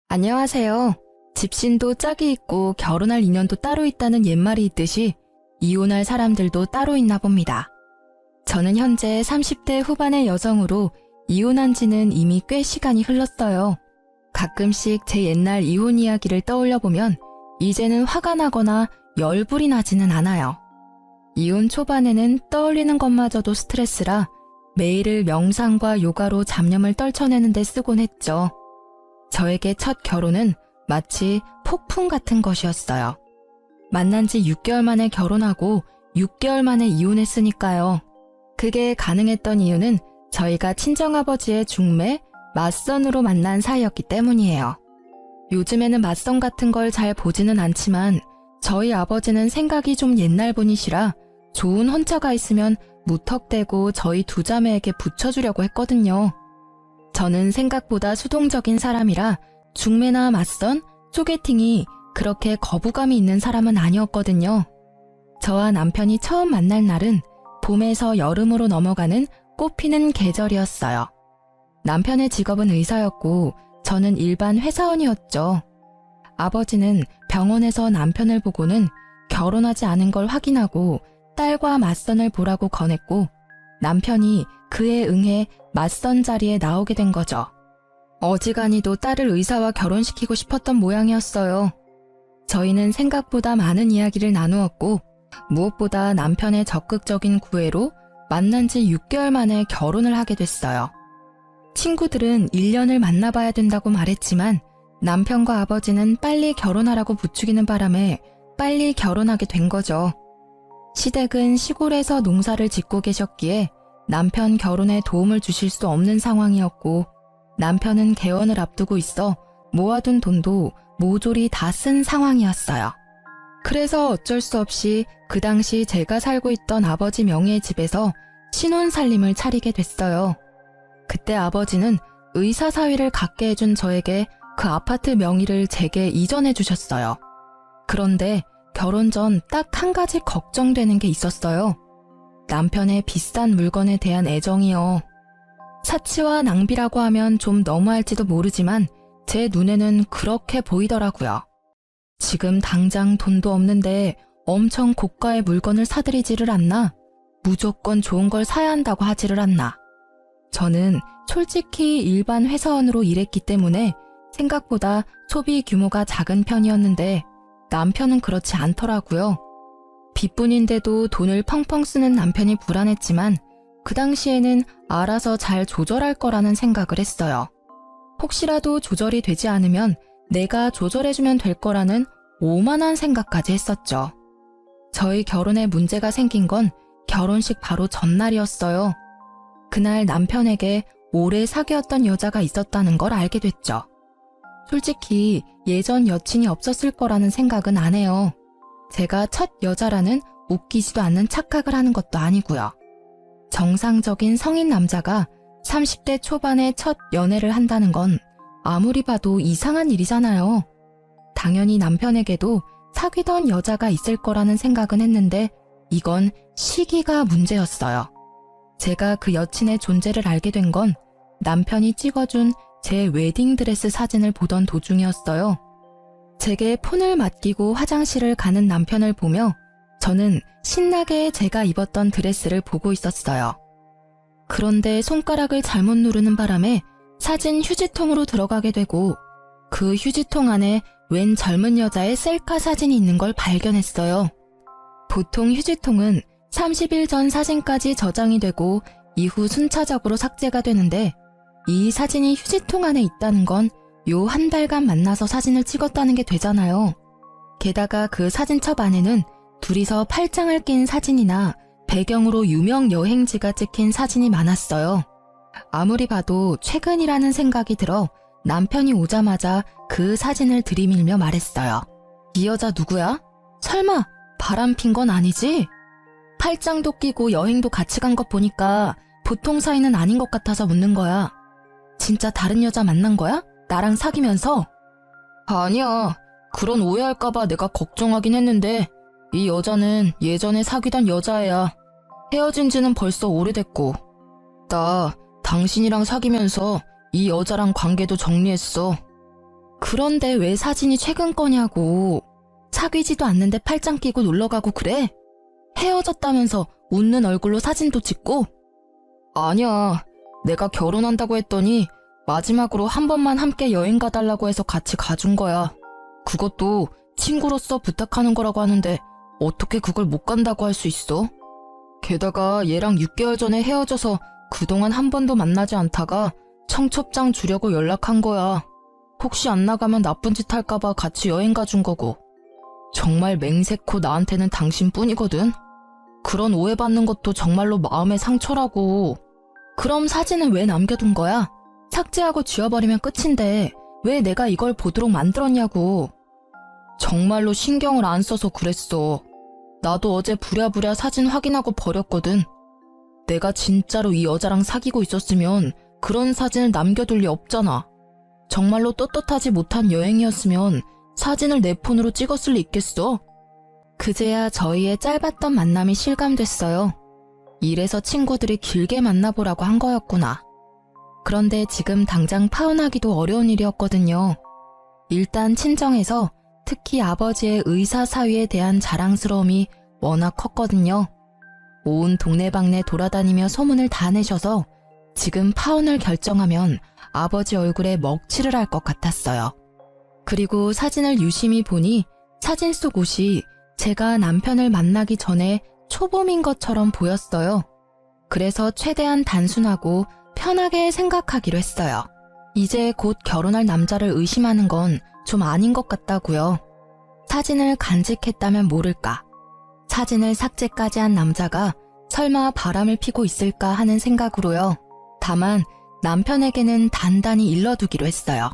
안녕하세요. 집신도 짝이 있고 결혼할 인연도 따로 있다는 옛말이 있듯이 이혼할 사람들도 따로 있나 봅니다. 저는 현재 30대 후반의 여성으로 이혼한 지는 이미 꽤 시간이 흘렀어요. 가끔씩 제 옛날 이혼 이야기를 떠올려 보면 이제는 화가 나거나 열불이 나지는 않아요. 이혼 초반에는 떠올리는 것마저도 스트레스라 매일을 명상과 요가로 잡념을 떨쳐내는 데 쓰곤 했죠. 저에게 첫 결혼은 마치 폭풍 같은 것이었어요. 만난 지 6개월 만에 결혼하고 6개월 만에 이혼했으니까요. 그게 가능했던 이유는 저희가 친정아버지의 중매, 맞선으로 만난 사이였기 때문이에요. 요즘에는 맞선 같은 걸 잘 보지는 않지만 저희 아버지는 생각이 좀 옛날 분이시라 좋은 혼처가 있으면 무턱대고 저희 두 자매에게 붙여주려고 했거든요. 저는 생각보다 수동적인 사람이라 중매나 맞선, 소개팅이 그렇게 거부감이 있는 사람은 아니었거든요. 저와 남편이 처음 만날 날은 봄에서 여름으로 넘어가는 꽃피는 계절이었어요. 남편의 직업은 의사였고 저는 일반 회사원이었죠. 아버지는 병원에서 남편을 보고는 결혼하지 않은 걸 확인하고 딸과 맞선을 보라고 권했고 남편이 그에 응해 맞선 자리에 나오게 된 거죠. 어지간히도 딸을 의사와 결혼시키고 싶었던 모양이었어요. 저희는 생각보다 많은 이야기를 나누었고 무엇보다 남편의 적극적인 구애로 만난 지 6개월 만에 결혼을 하게 됐어요. 친구들은 1년을 만나봐야 된다고 말했지만 남편과 아버지는 빨리 결혼하라고 부추기는 바람에 빨리 결혼하게 된 거죠. 시댁은 시골에서 농사를 짓고 계셨기에 남편 결혼에 도움을 주실 수 없는 상황이었고 남편은 개원을 앞두고 있어 모아둔 돈도 모조리 다 쓴 상황이었어요. 그래서 어쩔 수 없이 그 당시 제가 살고 있던 아버지 명의의 집에서 신혼살림을 차리게 됐어요. 그때 아버지는 의사 사위를 갖게 해준 저에게 그 아파트 명의를 제게 이전해 주셨어요. 그런데 결혼 전 딱 한 가지 걱정되는 게 있었어요. 남편의 비싼 물건에 대한 애정이요. 사치와 낭비라고 하면 좀 너무할지도 모르지만 제 눈에는 그렇게 보이더라고요. 지금 당장 돈도 없는데 엄청 고가의 물건을 사들이지를 않나? 무조건 좋은 걸 사야 한다고 하지를 않나? 저는 솔직히 일반 회사원으로 일했기 때문에 생각보다 소비 규모가 작은 편이었는데 남편은 그렇지 않더라고요. 빚뿐인데도 돈을 펑펑 쓰는 남편이 불안했지만 그 당시에는 알아서 잘 조절할 거라는 생각을 했어요. 혹시라도 조절이 되지 않으면 내가 조절해주면 될 거라는 오만한 생각까지 했었죠. 저희 결혼에 문제가 생긴 건 결혼식 바로 전날이었어요. 그날 남편에게 오래 사귀었던 여자가 있었다는 걸 알게 됐죠. 솔직히 예전 여친이 없었을 거라는 생각은 안 해요. 제가 첫 여자라는 웃기지도 않는 착각을 하는 것도 아니고요. 정상적인 성인 남자가 30대 초반에 첫 연애를 한다는 건 아무리 봐도 이상한 일이잖아요. 당연히 남편에게도 사귀던 여자가 있을 거라는 생각은 했는데 이건 시기가 문제였어요. 제가 그 여친의 존재를 알게 된 건 남편이 찍어준 제 웨딩드레스 사진을 보던 도중이었어요. 제게 폰을 맡기고 화장실을 가는 남편을 보며 저는 신나게 제가 입었던 드레스를 보고 있었어요. 그런데 손가락을 잘못 누르는 바람에 사진 휴지통으로 들어가게 되고 그 휴지통 안에 웬 젊은 여자의 셀카 사진이 있는 걸 발견했어요. 보통 휴지통은 30일 전 사진까지 저장이 되고 이후 순차적으로 삭제가 되는데 이 사진이 휴지통 안에 있다는 건 요 한 달간 만나서 사진을 찍었다는 게 되잖아요. 게다가 그 사진첩 안에는 둘이서 팔짱을 낀 사진이나 배경으로 유명 여행지가 찍힌 사진이 많았어요. 아무리 봐도 최근이라는 생각이 들어 남편이 오자마자 그 사진을 들이밀며 말했어요. 이 여자 누구야? 설마 바람핀 건 아니지? 팔짱도 끼고 여행도 같이 간 것 보니까 보통 사이는 아닌 것 같아서 묻는 거야. 진짜 다른 여자 만난 거야? 나랑 사귀면서? 아니야. 그런 오해할까봐 내가 걱정하긴 했는데 이 여자는 예전에 사귀던 여자애야. 헤어진 지는 벌써 오래됐고 나 당신이랑 사귀면서 이 여자랑 관계도 정리했어. 그런데 왜 사진이 최근 거냐고. 사귀지도 않는데 팔짱 끼고 놀러가고 그래? 헤어졌다면서 웃는 얼굴로 사진도 찍고? 아니야. 내가 결혼한다고 했더니 마지막으로 한 번만 함께 여행 가달라고 해서 같이 가준 거야. 그것도 친구로서 부탁하는 거라고 하는데 어떻게 그걸 못 간다고 할 수 있어? 게다가 얘랑 6개월 전에 헤어져서 그동안 한 번도 만나지 않다가 청첩장 주려고 연락한 거야. 혹시 안 나가면 나쁜 짓 할까봐 같이 여행 가준 거고. 정말 맹세코 나한테는 당신뿐이거든. 그런 오해받는 것도 정말로 마음의 상처라고. 그럼 사진은 왜 남겨둔 거야? 삭제하고 지워버리면 끝인데 왜 내가 이걸 보도록 만들었냐고. 정말로 신경을 안 써서 그랬어. 나도 어제 부랴부랴 사진 확인하고 버렸거든. 내가 진짜로 이 여자랑 사귀고 있었으면 그런 사진을 남겨둘 리 없잖아. 정말로 떳떳하지 못한 여행이었으면 사진을 내 폰으로 찍었을 리 있겠어? 그제야 저희의 짧았던 만남이 실감됐어요. 이래서 친구들이 길게 만나보라고 한 거였구나. 그런데 지금 당장 파혼하기도 어려운 일이었거든요. 일단 친정에서 특히 아버지의 의사 사위에 대한 자랑스러움이 워낙 컸거든요. 온 동네방네 돌아다니며 소문을 다 내셔서 지금 파혼을 결정하면 아버지 얼굴에 먹칠을 할 것 같았어요. 그리고 사진을 유심히 보니 사진 속 옷이 제가 남편을 만나기 전에 초봄인 것처럼 보였어요. 그래서 최대한 단순하고 편하게 생각하기로 했어요. 이제 곧 결혼할 남자를 의심하는 건 좀 아닌 것 같다고요. 사진을 간직했다면 모를까. 사진을 삭제까지 한 남자가 설마 바람을 피고 있을까 하는 생각으로요. 다만 남편에게는 단단히 일러두기로 했어요.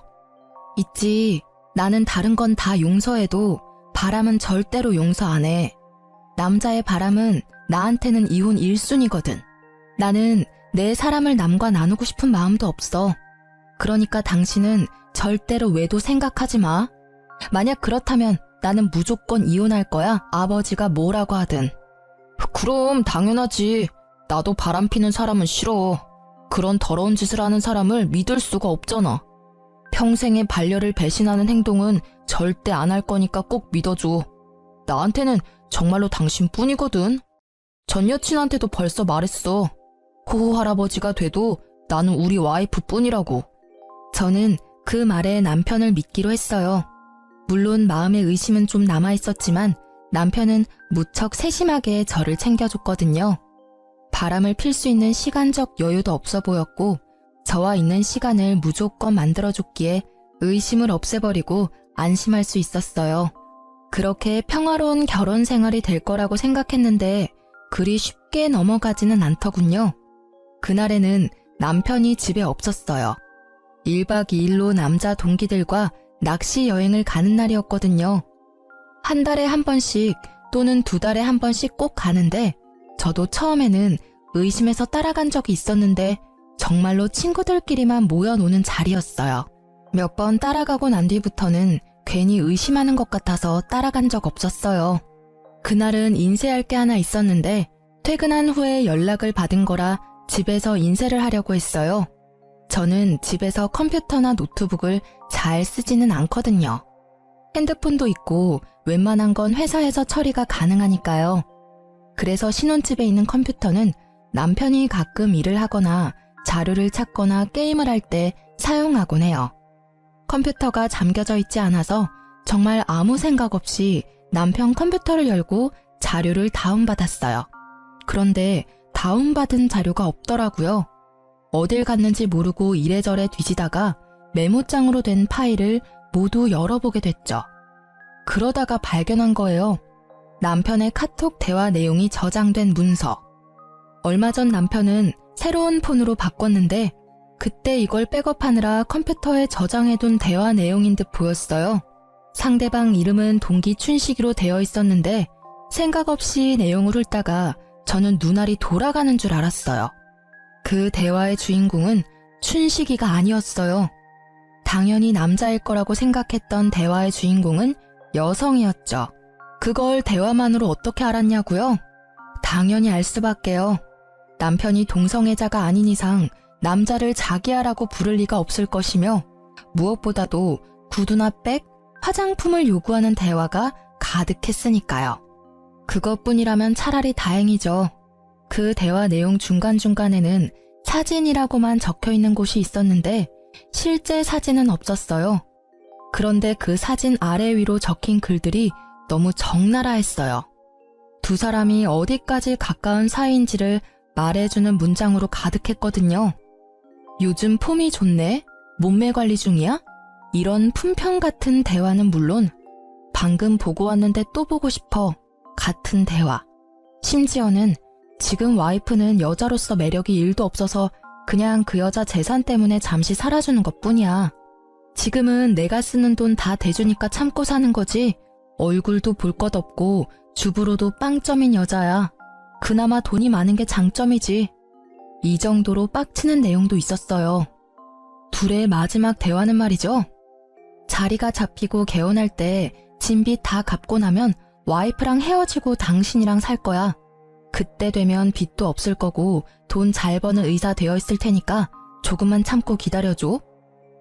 있지, 나는 다른 건 다 용서해도 바람은 절대로 용서 안 해. 남자의 바람은 나한테는 이혼 1순위거든. 나는 내 사람을 남과 나누고 싶은 마음도 없어. 그러니까 당신은 절대로 외도 생각하지 마. 만약 그렇다면 나는 무조건 이혼할 거야. 아버지가 뭐라고 하든. 그럼 당연하지. 나도 바람피는 사람은 싫어. 그런 더러운 짓을 하는 사람을 믿을 수가 없잖아. 평생의 반려를 배신하는 행동은 절대 안 할 거니까 꼭 믿어줘. 나한테는 정말로 당신뿐이거든. 전 여친한테도 벌써 말했어. 호호 할아버지가 돼도 나는 우리 와이프뿐이라고. 저는 그 말에 남편을 믿기로 했어요. 물론 마음의 의심은 좀 남아있었지만 남편은 무척 세심하게 저를 챙겨줬거든요. 바람을 필 수 있는 시간적 여유도 없어 보였고 저와 있는 시간을 무조건 만들어줬기에 의심을 없애버리고 안심할 수 있었어요. 그렇게 평화로운 결혼 생활이 될 거라고 생각했는데 그리 쉽게 넘어가지는 않더군요. 그날에는 남편이 집에 없었어요. 1박 2일로 남자 동기들과 낚시 여행을 가는 날이었거든요. 한 달에 한 번씩 또는 2달에 한 번씩 꼭 가는데 저도 처음에는 의심해서 따라간 적이 있었는데 정말로 친구들끼리만 모여 노는 자리였어요. 몇 번 따라가고 난 뒤부터는 괜히 의심하는 것 같아서 따라간 적 없었어요. 그날은 인쇄할 게 하나 있었는데 퇴근한 후에 연락을 받은 거라 집에서 인쇄를 하려고 했어요. 저는 집에서 컴퓨터나 노트북을 잘 쓰지는 않거든요. 핸드폰도 있고 웬만한 건 회사에서 처리가 가능하니까요. 그래서 신혼집에 있는 컴퓨터는 남편이 가끔 일을 하거나 자료를 찾거나 게임을 할 때 사용하곤 해요. 컴퓨터가 잠겨져 있지 않아서 정말 아무 생각 없이 남편 컴퓨터를 열고 자료를 다운받았어요. 그런데 다운받은 자료가 없더라고요. 어딜 갔는지 모르고 이래저래 뒤지다가 메모장으로 된 파일을 모두 열어보게 됐죠. 그러다가 발견한 거예요. 남편의 카톡 대화 내용이 저장된 문서. 얼마 전 남편은 새로운 폰으로 바꿨는데 그때 이걸 백업하느라 컴퓨터에 저장해둔 대화 내용인 듯 보였어요. 상대방 이름은 동기 춘식이로 되어 있었는데 생각 없이 내용을 훑다가 저는 눈알이 돌아가는 줄 알았어요. 그 대화의 주인공은 춘식이가 아니었어요. 당연히 남자일 거라고 생각했던 대화의 주인공은 여성이었죠. 그걸 대화만으로 어떻게 알았냐고요? 당연히 알 수밖에요. 남편이 동성애자가 아닌 이상 남자를 자기야라고 부를 리가 없을 것이며 무엇보다도 구두나 백, 화장품을 요구하는 대화가 가득했으니까요. 그것뿐이라면 차라리 다행이죠. 그 대화 내용 중간중간에는 사진이라고만 적혀 있는 곳이 있었는데 실제 사진은 없었어요. 그런데 그 사진 아래 위로 적힌 글들이 너무 적나라했어요. 두 사람이 어디까지 가까운 사이인지를 말해주는 문장으로 가득했거든요. 요즘 폼이 좋네? 몸매 관리 중이야? 이런 품평 같은 대화는 물론 방금 보고 왔는데 또 보고 싶어 같은 대화. 심지어는 지금 와이프는 여자로서 매력이 1도 없어서 그냥 그 여자 재산 때문에 잠시 살아주는 것뿐이야. 지금은 내가 쓰는 돈 다 대주니까 참고 사는 거지. 얼굴도 볼 것 없고 주부로도 빵점인 여자야. 그나마 돈이 많은 게 장점이지. 이 정도로 빡치는 내용도 있었어요. 둘의 마지막 대화는 말이죠. 자리가 잡히고 개원할 때 진빚 다 갚고 나면 와이프랑 헤어지고 당신이랑 살 거야. 그때 되면 빚도 없을 거고 돈 잘 버는 의사 되어 있을 테니까 조금만 참고 기다려줘.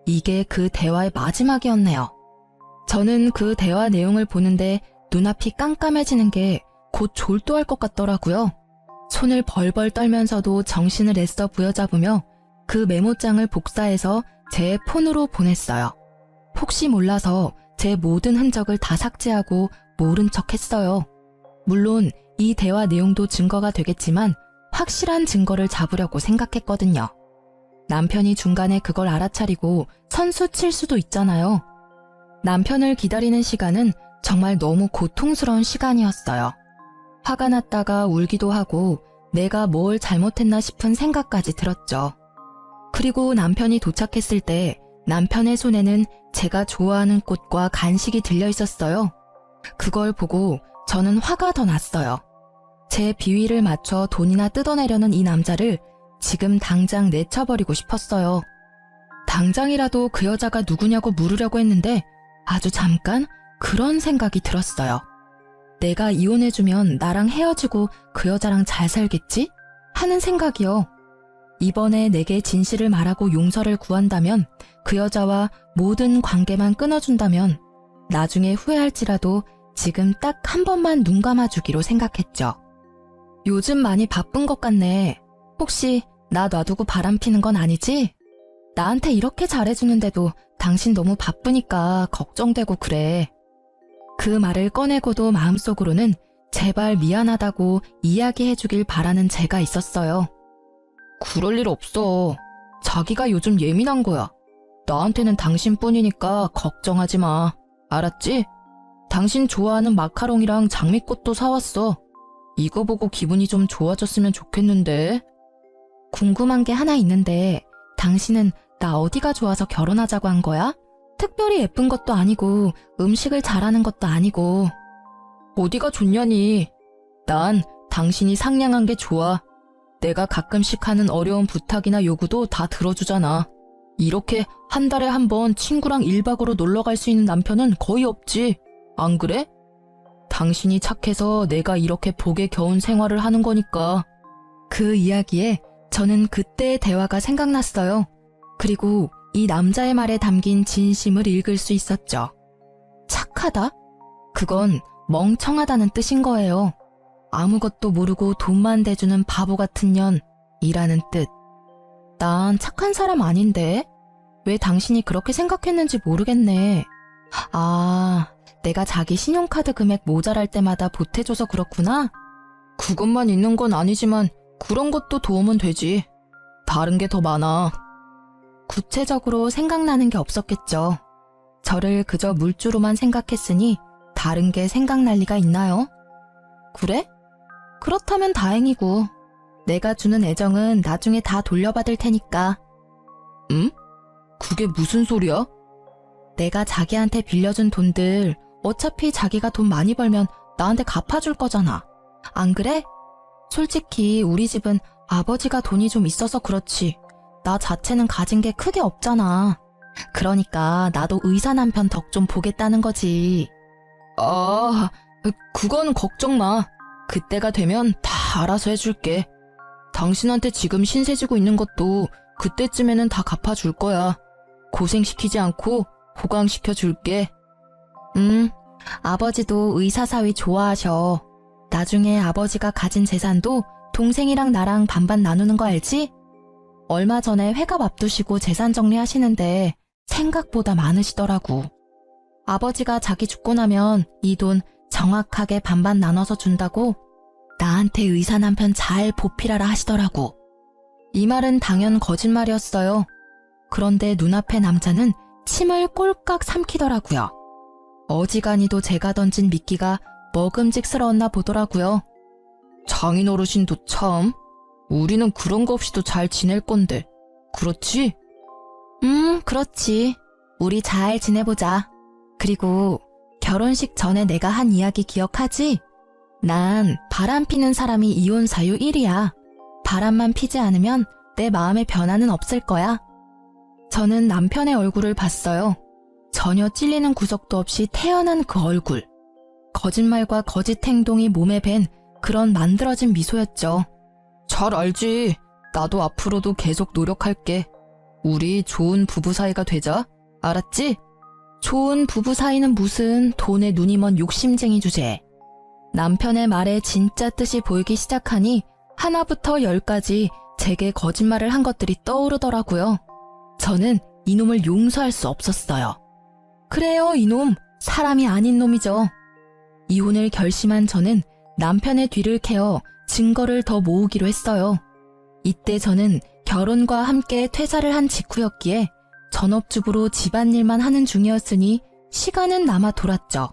이게 그 대화의 마지막이었네요. 저는 그 대화 내용을 보는데 눈앞이 깜깜해지는 게 곧 졸도할 것 같더라고요. 손을 벌벌 떨면서도 정신을 애써 부여잡으며 그 메모장을 복사해서 제 폰으로 보냈어요. 혹시 몰라서 제 모든 흔적을 다 삭제하고 모른 척 했어요. 물론 이 대화 내용도 증거가 되겠지만 확실한 증거를 잡으려고 생각했거든요. 남편이 중간에 그걸 알아차리고 선수 칠 수도 있잖아요. 남편을 기다리는 시간은 정말 너무 고통스러운 시간이었어요. 화가 났다가 울기도 하고 내가 뭘 잘못했나 싶은 생각까지 들었죠. 그리고 남편이 도착했을 때 남편의 손에는 제가 좋아하는 꽃과 간식이 들려 있었어요. 그걸 보고 저는 화가 더 났어요. 제 비위를 맞춰 돈이나 뜯어내려는 이 남자를 지금 당장 내쳐버리고 싶었어요. 당장이라도 그 여자가 누구냐고 물으려고 했는데 아주 잠깐 그런 생각이 들었어요. 내가 이혼해주면 나랑 헤어지고 그 여자랑 잘 살겠지? 하는 생각이요. 이번에 내게 진실을 말하고 용서를 구한다면, 그 여자와 모든 관계만 끊어준다면 나중에 후회할지라도 지금 딱 한 번만 눈 감아주기로 생각했죠. 요즘 많이 바쁜 것 같네. 혹시 나 놔두고 바람 피는 건 아니지? 나한테 이렇게 잘해주는데도 당신 너무 바쁘니까 걱정되고 그래. 그 말을 꺼내고도 마음속으로는 제발 미안하다고 이야기해주길 바라는 제가 있었어요. 그럴 일 없어. 자기가 요즘 예민한 거야. 나한테는 당신뿐이니까 걱정하지 마. 알았지? 당신 좋아하는 마카롱이랑 장미꽃도 사왔어. 이거 보고 기분이 좀 좋아졌으면 좋겠는데. 궁금한 게 하나 있는데 당신은 나 어디가 좋아서 결혼하자고 한 거야? 특별히 예쁜 것도 아니고 음식을 잘하는 것도 아니고. 어디가 좋냐니. 난 당신이 상냥한 게 좋아. 내가 가끔씩 하는 어려운 부탁이나 요구도 다 들어주잖아. 이렇게 한 달에 한 번 친구랑 1박으로 놀러 갈 수 있는 남편은 거의 없지. 안 그래? 당신이 착해서 내가 이렇게 복에 겨운 생활을 하는 거니까. 그 이야기에 저는 그때의 대화가 생각났어요. 그리고 이 남자의 말에 담긴 진심을 읽을 수 있었죠. 착하다? 그건 멍청하다는 뜻인 거예요. 아무것도 모르고 돈만 대주는 바보 같은 년이라는 뜻. 난 착한 사람 아닌데? 왜 당신이 그렇게 생각했는지 모르겠네. 아, 내가 자기 신용카드 금액 모자랄 때마다 보태줘서 그렇구나? 그것만 있는 건 아니지만 그런 것도 도움은 되지. 다른 게 더 많아. 구체적으로 생각나는 게 없었겠죠. 저를 그저 물주로만 생각했으니 다른 게 생각날 리가 있나요? 그래? 그렇다면 다행이고 내가 주는 애정은 나중에 다 돌려받을 테니까. 응? 그게 무슨 소리야? 내가 자기한테 빌려준 돈들 어차피 자기가 돈 많이 벌면 나한테 갚아줄 거잖아. 안 그래? 솔직히 우리 집은 아버지가 돈이 좀 있어서 그렇지 나 자체는 가진 게 크게 없잖아. 그러니까 나도 의사 남편 덕 좀 보겠다는 거지. 아, 그건 걱정 마. 그때가 되면 다 알아서 해줄게. 당신한테 지금 신세 지고 있는 것도 그때쯤에는 다 갚아줄 거야. 고생시키지 않고 보강시켜 줄게. 아버지도 의사 사위 좋아하셔. 나중에 아버지가 가진 재산도 동생이랑 나랑 반반 나누는 거 알지? 얼마 전에 회갑 앞두시고 재산 정리하시는데 생각보다 많으시더라고. 아버지가 자기 죽고 나면 이 돈 정확하게 반반 나눠서 준다고 나한테 의사 남편 잘 보필하라 하시더라고. 이 말은 당연 거짓말이었어요. 그런데 눈앞의 남자는 침을 꼴깍 삼키더라고요. 어지간히도 제가 던진 미끼가 먹음직스러웠나 보더라고요. 장인어르신도 참, 우리는 그런 거 없이도 잘 지낼 건데, 그렇지? 그렇지. 우리 잘 지내보자. 그리고 결혼식 전에 내가 한 이야기 기억하지? 난 바람 피는 사람이 이혼 사유 1위야. 바람만 피지 않으면 내 마음의 변화는 없을 거야. 저는 남편의 얼굴을 봤어요. 전혀 찔리는 구석도 없이 태연한 그 얼굴. 거짓말과 거짓 행동이 몸에 밴 그런 만들어진 미소였죠. 잘 알지. 나도 앞으로도 계속 노력할게. 우리 좋은 부부 사이가 되자. 알았지? 좋은 부부 사이는 무슨 돈에 눈이 먼 욕심쟁이 주제. 남편의 말에 진짜 뜻이 보이기 시작하니 하나부터 10까지 제게 거짓말을 한 것들이 떠오르더라고요. 저는 이놈을 용서할 수 없었어요. 그래요, 이놈. 사람이 아닌 놈이죠. 이혼을 결심한 저는 남편의 뒤를 캐어 증거를 더 모으기로 했어요. 이때 저는 결혼과 함께 퇴사를 한 직후였기에 전업주부로 집안일만 하는 중이었으니 시간은 남아 돌았죠.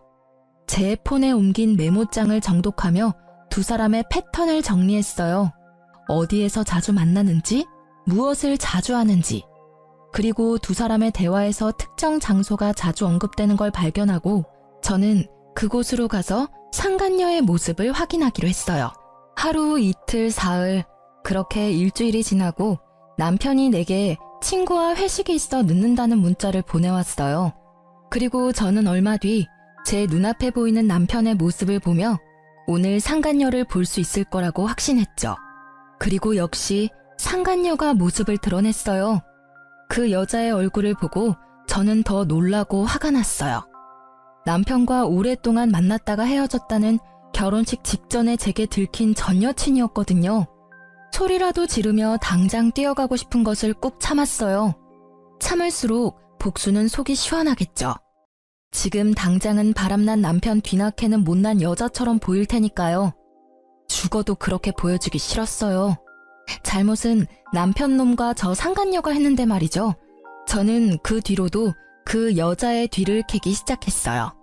제 폰에 옮긴 메모장을 정독하며 두 사람의 패턴을 정리했어요. 어디에서 자주 만나는지, 무엇을 자주 하는지, 그리고 두 사람의 대화에서 특정 장소가 자주 언급되는 걸 발견하고 저는 그곳으로 가서 상간녀의 모습을 확인하기로 했어요. 하루, 이틀, 사흘, 그렇게 일주일이 지나고 남편이 내게 친구와 회식이 있어 늦는다는 문자를 보내왔어요. 그리고 저는 얼마 뒤 제 눈앞에 보이는 남편의 모습을 보며 오늘 상간녀를 볼 수 있을 거라고 확신했죠. 그리고 역시 상간녀가 모습을 드러냈어요. 그 여자의 얼굴을 보고 저는 더 놀라고 화가 났어요. 남편과 오랫동안 만났다가 헤어졌다는 결혼식 직전에 제게 들킨 전 여친이었거든요. 소리라도 지르며 당장 뛰어가고 싶은 것을 꾹 참았어요. 참을수록 복수는 속이 시원하겠죠. 지금 당장은 바람난 남편 뒤나캐는 못난 여자처럼 보일 테니까요. 죽어도 그렇게 보여주기 싫었어요. 잘못은 남편 놈과 저 상간녀가 했는데 말이죠. 저는 그 뒤로도 그 여자의 뒤를 캐기 시작했어요.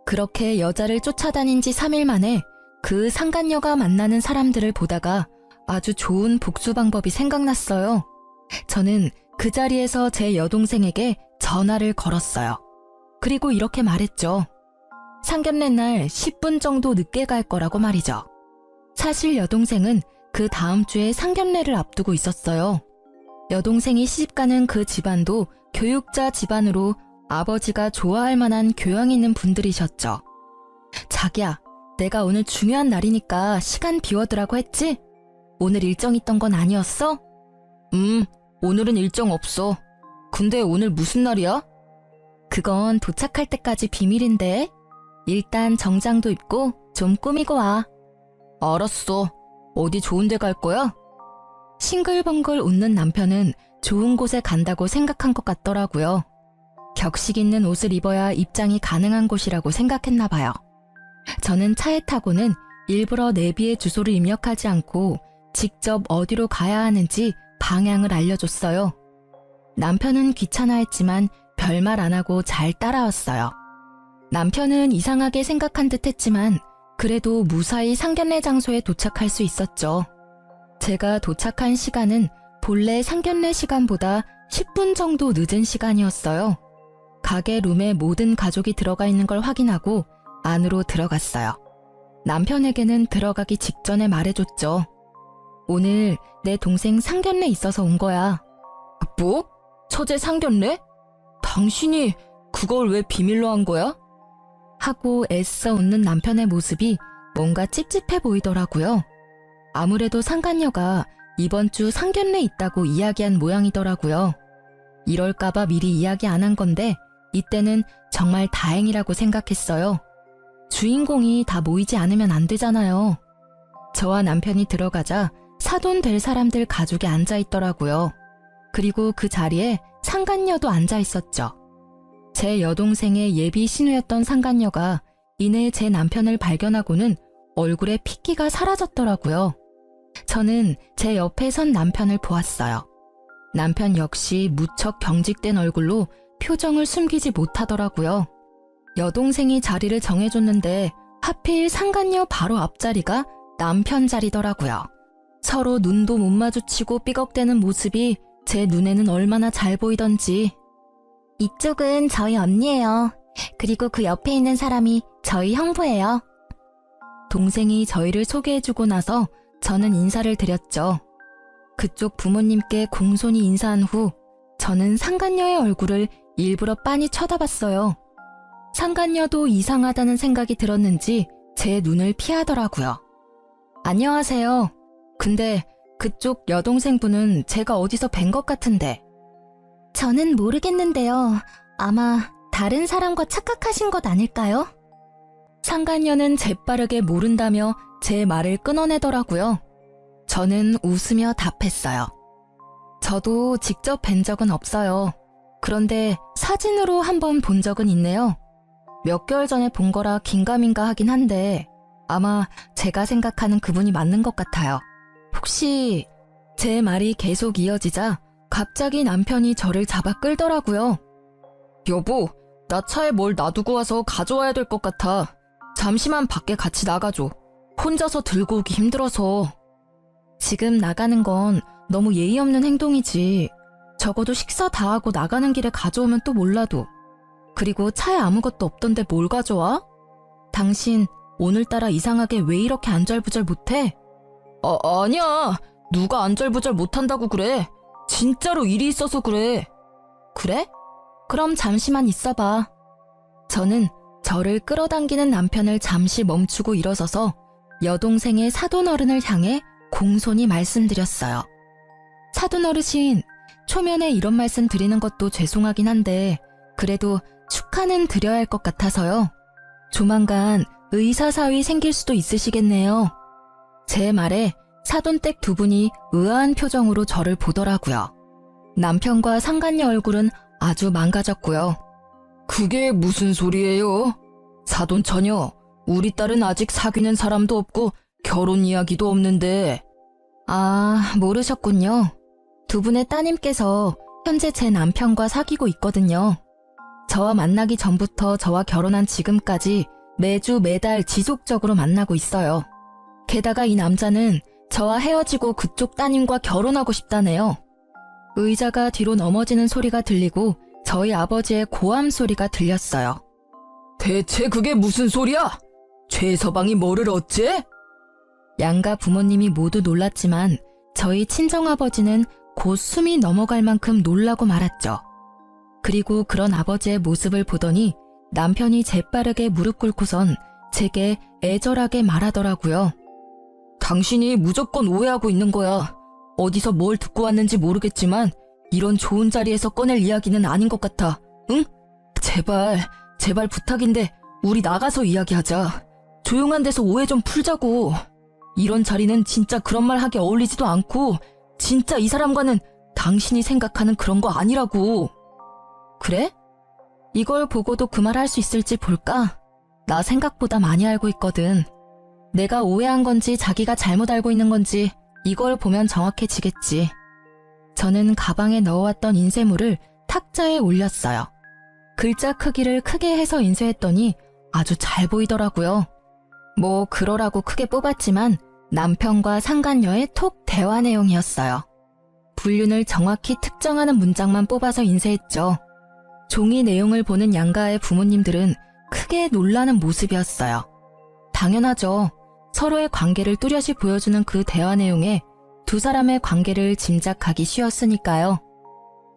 그렇게 여자를 쫓아다닌 지 3일 만에 그 상간녀가 만나는 사람들을 보다가 아주 좋은 복수 방법이 생각났어요. 저는 그 자리에서 제 여동생에게 전화를 걸었어요. 그리고 이렇게 말했죠. 상견례 날 10분 정도 늦게 갈 거라고 말이죠. 사실 여동생은 그 다음 주에 상견례를 앞두고 있었어요. 여동생이 시집가는 그 집안도 교육자 집안으로 아버지가 좋아할 만한 교양 있는 분들이셨죠. 자기야, 내가 오늘 중요한 날이니까 시간 비워두라고 했지? 오늘 일정 있던 건 아니었어? 오늘은 일정 없어. 근데 오늘 무슨 날이야? 그건 도착할 때까지 비밀인데. 일단 정장도 입고 좀 꾸미고 와. 알았어. 어디 좋은 데 갈 거야? 싱글벙글 웃는 남편은 좋은 곳에 간다고 생각한 것 같더라고요. 격식 있는 옷을 입어야 입장이 가능한 곳이라고 생각했나 봐요. 저는 차에 타고는 일부러 내비에 주소를 입력하지 않고 직접 어디로 가야 하는지 방향을 알려줬어요. 남편은 귀찮아했지만 별말 안 하고 잘 따라왔어요. 남편은 이상하게 생각한 듯 했지만 그래도 무사히 상견례 장소에 도착할 수 있었죠. 제가 도착한 시간은 본래 상견례 시간보다 10분 정도 늦은 시간이었어요. 가게 룸에 모든 가족이 들어가 있는 걸 확인하고 안으로 들어갔어요. 남편에게는 들어가기 직전에 말해줬죠. 오늘 내 동생 상견례 있어서 온 거야. 뭐? 처제 상견례? 당신이 그걸 왜 비밀로 한 거야? 하고 애써 웃는 남편의 모습이 뭔가 찝찝해 보이더라고요. 아무래도 상간녀가 이번 주 상견례 있다고 이야기한 모양이더라고요. 이럴까봐 미리 이야기 안 한 건데 이때는 정말 다행이라고 생각했어요. 주인공이 다 모이지 않으면 안 되잖아요. 저와 남편이 들어가자 사돈 될 사람들 가족이 앉아 있더라고요. 그리고 그 자리에 상간녀도 앉아 있었죠. 제 여동생의 예비 신우였던 상간녀가 이내 제 남편을 발견하고는 얼굴에 핏기가 사라졌더라고요. 저는 제 옆에 선 남편을 보았어요. 남편 역시 무척 경직된 얼굴로 표정을 숨기지 못하더라고요. 여동생이 자리를 정해줬는데 하필 상간녀 바로 앞자리가 남편 자리더라고요. 서로 눈도 못 마주치고 삐걱대는 모습이 제 눈에는 얼마나 잘 보이던지. 이쪽은 저희 언니예요. 그리고 그 옆에 있는 사람이 저희 형부예요. 동생이 저희를 소개해주고 나서 저는 인사를 드렸죠. 그쪽 부모님께 공손히 인사한 후 저는 상간녀의 얼굴을 일부러 빤히 쳐다봤어요. 상간녀도 이상하다는 생각이 들었는지 제 눈을 피하더라고요. 안녕하세요. 근데 그쪽 여동생분은 제가 어디서 뵌 것 같은데. 저는 모르겠는데요. 아마 다른 사람과 착각하신 것 아닐까요? 상간녀는 재빠르게 모른다며 제 말을 끊어내더라고요. 저는 웃으며 답했어요. 저도 직접 뵌 적은 없어요. 그런데 사진으로 한번 본 적은 있네요. 몇 개월 전에 본 거라 긴가민가 하긴 한데 아마 제가 생각하는 그분이 맞는 것 같아요. 혹시... 제 말이 계속 이어지자 갑자기 남편이 저를 잡아 끌더라고요. 여보, 나 차에 뭘 놔두고 와서 가져와야 될 것 같아. 잠시만 밖에 같이 나가줘. 혼자서 들고 오기 힘들어서. 지금 나가는 건 너무 예의 없는 행동이지. 적어도 식사 다 하고 나가는 길에 가져오면 또 몰라도. 그리고 차에 아무것도 없던데 뭘 가져와? 당신 오늘따라 이상하게 왜 이렇게 안절부절 못해? 아니야. 누가 안절부절 못한다고 그래. 진짜로 일이 있어서 그래. 그래? 그럼 잠시만 있어봐. 저는 저를 끌어당기는 남편을 잠시 멈추고 일어서서 여동생의 사돈어른을 향해 공손히 말씀드렸어요. 사돈어르신, 초면에 이런 말씀 드리는 것도 죄송하긴 한데 그래도 축하는 드려야 할 것 같아서요. 조만간 의사사위 생길 수도 있으시겠네요. 제 말에 사돈댁 두 분이 의아한 표정으로 저를 보더라고요. 남편과 상간녀 얼굴은 아주 망가졌고요. 그게 무슨 소리예요? 사돈 처녀, 우리 딸은 아직 사귀는 사람도 없고 결혼 이야기도 없는데. 아, 모르셨군요. 두 분의 따님께서 현재 제 남편과 사귀고 있거든요. 저와 만나기 전부터 저와 결혼한 지금까지 매주 매달 지속적으로 만나고 있어요. 게다가 이 남자는 저와 헤어지고 그쪽 따님과 결혼하고 싶다네요. 의자가 뒤로 넘어지는 소리가 들리고 저희 아버지의 고함 소리가 들렸어요. 대체 그게 무슨 소리야? 최서방이 뭐를 어째? 양가 부모님이 모두 놀랐지만 저희 친정아버지는 곧 숨이 넘어갈 만큼 놀라고 말았죠. 그리고 그런 아버지의 모습을 보더니 남편이 재빠르게 무릎 꿇고선 제게 애절하게 말하더라고요. 당신이 무조건 오해하고 있는 거야. 어디서 뭘 듣고 왔는지 모르겠지만 이런 좋은 자리에서 꺼낼 이야기는 아닌 것 같아. 응? 제발 부탁인데 우리 나가서 이야기하자. 조용한 데서 오해 좀 풀자고. 이런 자리는 진짜 그런 말 하기 어울리지도 않고 진짜 이 사람과는 당신이 생각하는 그런 거 아니라고. 그래? 이걸 보고도 그 말 할 수 있을지 볼까? 나 생각보다 많이 알고 있거든. 내가 오해한 건지 자기가 잘못 알고 있는 건지 이걸 보면 정확해지겠지. 저는 가방에 넣어왔던 인쇄물을 탁자에 올렸어요. 글자 크기를 크게 해서 인쇄했더니 아주 잘 보이더라고요. 뭐 그러라고 크게 뽑았지만 남편과 상간녀의 톡 대화 내용이었어요. 불륜을 정확히 특정하는 문장만 뽑아서 인쇄했죠. 종이 내용을 보는 양가의 부모님들은 크게 놀라는 모습이었어요. 당연하죠. 서로의 관계를 뚜렷이 보여주는 그 대화 내용에 두 사람의 관계를 짐작하기 쉬웠으니까요.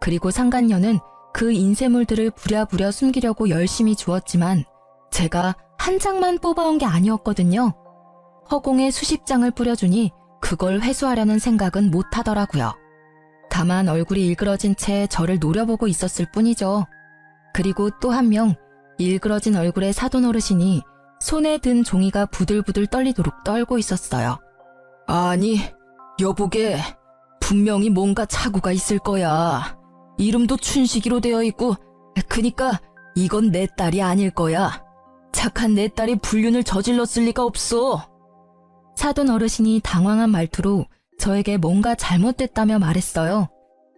그리고 상간녀는 그 인쇄물들을 부랴부랴 숨기려고 열심히 주었지만 제가 한 장만 뽑아온 게 아니었거든요. 허공에 수십 장을 뿌려주니 그걸 회수하려는 생각은 못하더라고요. 다만 얼굴이 일그러진 채 저를 노려보고 있었을 뿐이죠. 그리고 또 한 명 일그러진 얼굴의 사돈 어르신이 손에 든 종이가 부들부들 떨리도록 떨고 있었어요. 아니, 여보게, 분명히 뭔가 착오가 있을 거야. 이름도 춘식이로 되어 있고, 그니까 이건 내 딸이 아닐 거야. 착한 내 딸이 불륜을 저질렀을 리가 없어. 사돈 어르신이 당황한 말투로 저에게 뭔가 잘못됐다며 말했어요.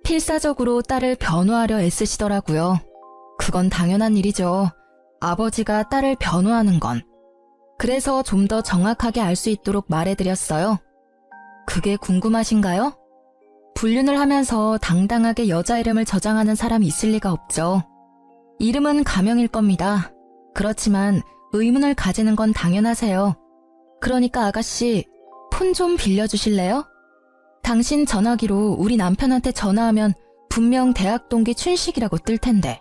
필사적으로 딸을 변호하려 애쓰시더라고요. 그건 당연한 일이죠. 아버지가 딸을 변호하는 건. 그래서 좀 더 정확하게 알 수 있도록 말해드렸어요. 그게 궁금하신가요? 불륜을 하면서 당당하게 여자 이름을 저장하는 사람이 있을 리가 없죠. 이름은 가명일 겁니다. 그렇지만 의문을 가지는 건 당연하세요. 그러니까 아가씨, 폰 좀 빌려주실래요? 당신 전화기로 우리 남편한테 전화하면 분명 대학 동기 춘식이라고 뜰 텐데.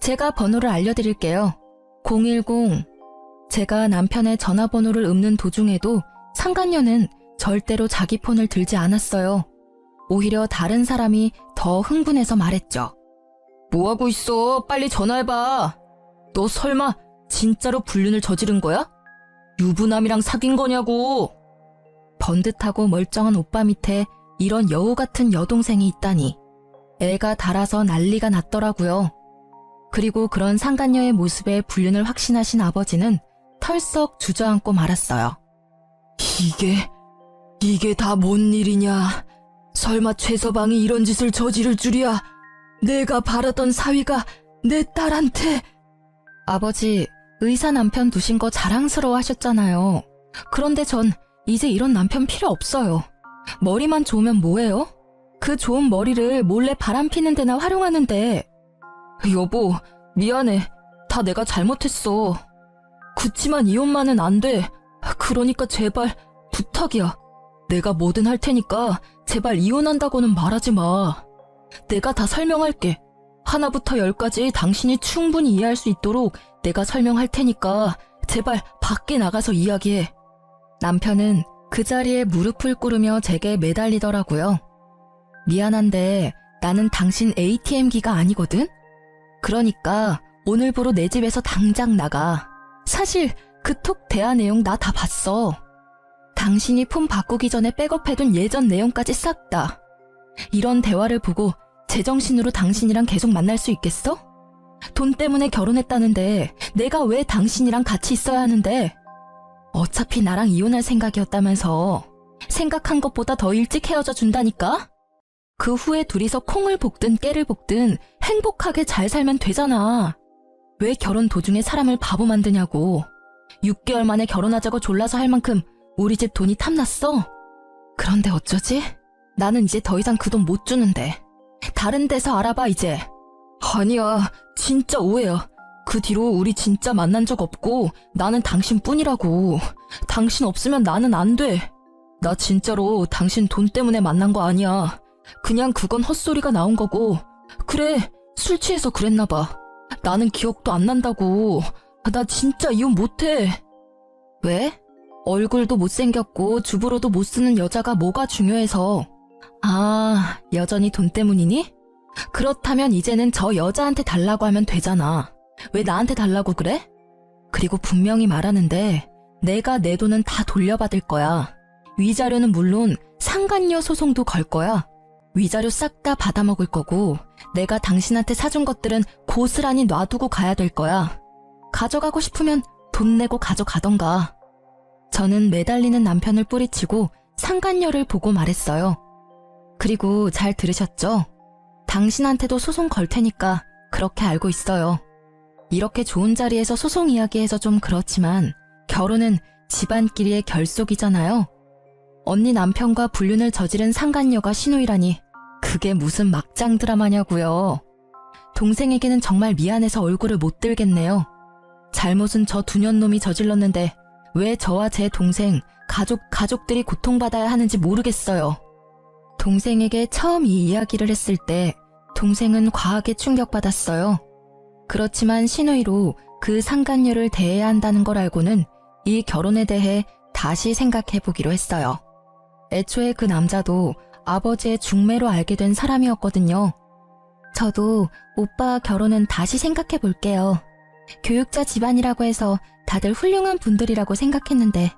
제가 번호를 알려드릴게요. 010. 제가 남편의 전화번호를 읊는 도중에도 상간녀는 절대로 자기 폰을 들지 않았어요. 오히려 다른 사람이 더 흥분해서 말했죠. 뭐하고 있어? 빨리 전화해봐. 너 설마 진짜로 불륜을 저지른 거야? 유부남이랑 사귄 거냐고. 번듯하고 멀쩡한 오빠 밑에 이런 여우 같은 여동생이 있다니. 애가 달아서 난리가 났더라고요. 그리고 그런 상간녀의 모습에 불륜을 확신하신 아버지는 털썩 주저앉고 말았어요. 이게 다 뭔 일이냐. 설마 최서방이 이런 짓을 저지를 줄이야. 내가 바라던 사위가 내 딸한테. 아버지, 의사 남편 두신 거 자랑스러워 하셨잖아요. 그런데 전 이제 이런 남편 필요 없어요. 머리만 좋으면 뭐해요? 그 좋은 머리를 몰래 바람 피는 데나 활용하는데. 여보, 미안해. 다 내가 잘못했어. 그치만 이혼만은 안 돼. 그러니까 제발 부탁이야. 내가 뭐든 할 테니까 제발 이혼한다고는 말하지 마. 내가 다 설명할게. 하나부터 10까지 당신이 충분히 이해할 수 있도록 내가 설명할 테니까 제발 밖에 나가서 이야기해. 남편은 그 자리에 무릎을 꿇으며 제게 매달리더라고요. 미안한데 나는 당신 ATM기가 아니거든? 그러니까 오늘부로 내 집에서 당장 나가. 사실 그 톡 대화 내용 나 다 봤어. 당신이 폰 바꾸기 전에 백업해둔 예전 내용까지 싹 다. 이런 대화를 보고 제정신으로 당신이랑 계속 만날 수 있겠어? 돈 때문에 결혼했다는데 내가 왜 당신이랑 같이 있어야 하는데? 어차피 나랑 이혼할 생각이었다면서. 생각한 것보다 더 일찍 헤어져 준다니까? 그 후에 둘이서 콩을 볶든 깨를 볶든 행복하게 잘 살면 되잖아. 왜 결혼 도중에 사람을 바보 만드냐고. 6개월 만에 결혼하자고 졸라서 할 만큼 우리 집 돈이 탐났어? 그런데 어쩌지? 나는 이제 더 이상 그 돈 못 주는데. 다른 데서 알아봐 이제. 아니야, 진짜 오해야. 그 뒤로 우리 진짜 만난 적 없고 나는 당신뿐이라고. 당신 없으면 나는 안 돼. 나 진짜로 당신 돈 때문에 만난 거 아니야. 그냥 그건 헛소리가 나온 거고. 그래, 술 취해서 그랬나 봐. 나는 기억도 안 난다고. 나 진짜 이혼 못해. 왜? 얼굴도 못생겼고 주부로도 못 쓰는 여자가 뭐가 중요해서. 아, 여전히 돈 때문이니? 그렇다면 이제는 저 여자한테 달라고 하면 되잖아. 왜 나한테 달라고 그래? 그리고 분명히 말하는데 내가 내 돈은 다 돌려받을 거야. 위자료는 물론 상간녀 소송도 걸 거야. 위자료 싹 다 받아먹을 거고 내가 당신한테 사준 것들은 고스란히 놔두고 가야 될 거야. 가져가고 싶으면 돈 내고 가져가던가. 저는 매달리는 남편을 뿌리치고 상간녀를 보고 말했어요. 그리고 잘 들으셨죠? 당신한테도 소송 걸 테니까 그렇게 알고 있어요. 이렇게 좋은 자리에서 소송 이야기해서 좀 그렇지만 결혼은 집안끼리의 결속이잖아요. 언니 남편과 불륜을 저지른 상간녀가 시누이라니 그게 무슨 막장 드라마냐고요. 동생에게는 정말 미안해서 얼굴을 못 들겠네요. 잘못은 저 두년놈이 저질렀는데 왜 저와 제 동생, 가족들이 고통받아야 하는지 모르겠어요. 동생에게 처음 이 이야기를 했을 때 동생은 과하게 충격받았어요. 그렇지만 시누이로 그 상간녀를 대해야 한다는 걸 알고는 이 결혼에 대해 다시 생각해보기로 했어요. 애초에 그 남자도 아버지의 중매로 알게 된 사람이었거든요. 저도 오빠 결혼은 다시 생각해 볼게요. 교육자 집안이라고 해서 다들 훌륭한 분들이라고 생각했는데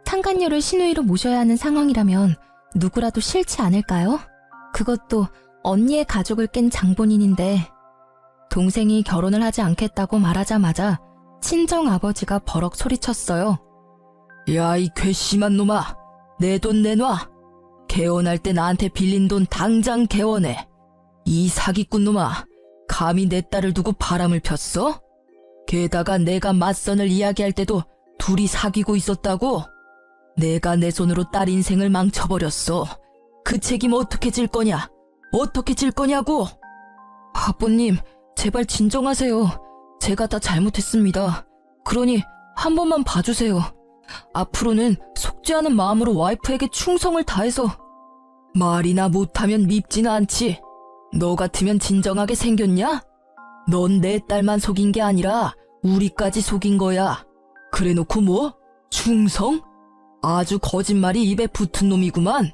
상간녀를 시누이로 모셔야 하는 상황이라면 누구라도 싫지 않을까요? 그것도 언니의 가족을 깬 장본인인데. 동생이 결혼을 하지 않겠다고 말하자마자 친정 아버지가 버럭 소리쳤어요. 야, 이 괘씸한 놈아, 내 돈 내놔. 개원할 때 나한테 빌린 돈 당장 개원해. 이 사기꾼 놈아, 감히 내 딸을 두고 바람을 폈어? 게다가 내가 맞선을 이야기할 때도 둘이 사귀고 있었다고? 내가 내 손으로 딸 인생을 망쳐버렸어. 그 책임 어떻게 질 거냐? 어떻게 질 거냐고? 아버님, 제발 진정하세요. 제가 다 잘못했습니다. 그러니 한 번만 봐주세요. 앞으로는 속죄하는 마음으로 와이프에게 충성을 다해서. 말이나 못하면 밉지는 않지. 너 같으면 진정하게 생겼냐? 넌 내 딸만 속인 게 아니라 우리까지 속인 거야. 그래놓고 뭐? 충성? 아주 거짓말이 입에 붙은 놈이구만.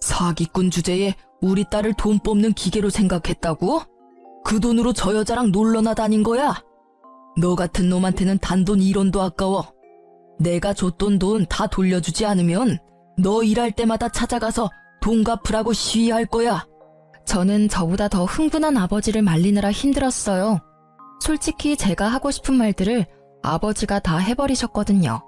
사기꾼 주제에 우리 딸을 돈 뽑는 기계로 생각했다고? 그 돈으로 저 여자랑 놀러나 다닌 거야? 너 같은 놈한테는 단돈 1원도 아까워. 내가 줬던 돈 다 돌려주지 않으면 너 일할 때마다 찾아가서 돈 갚으라고 시위할 거야. 저는 저보다 더 흥분한 아버지를 말리느라 힘들었어요. 솔직히 제가 하고 싶은 말들을 아버지가 다 해버리셨거든요.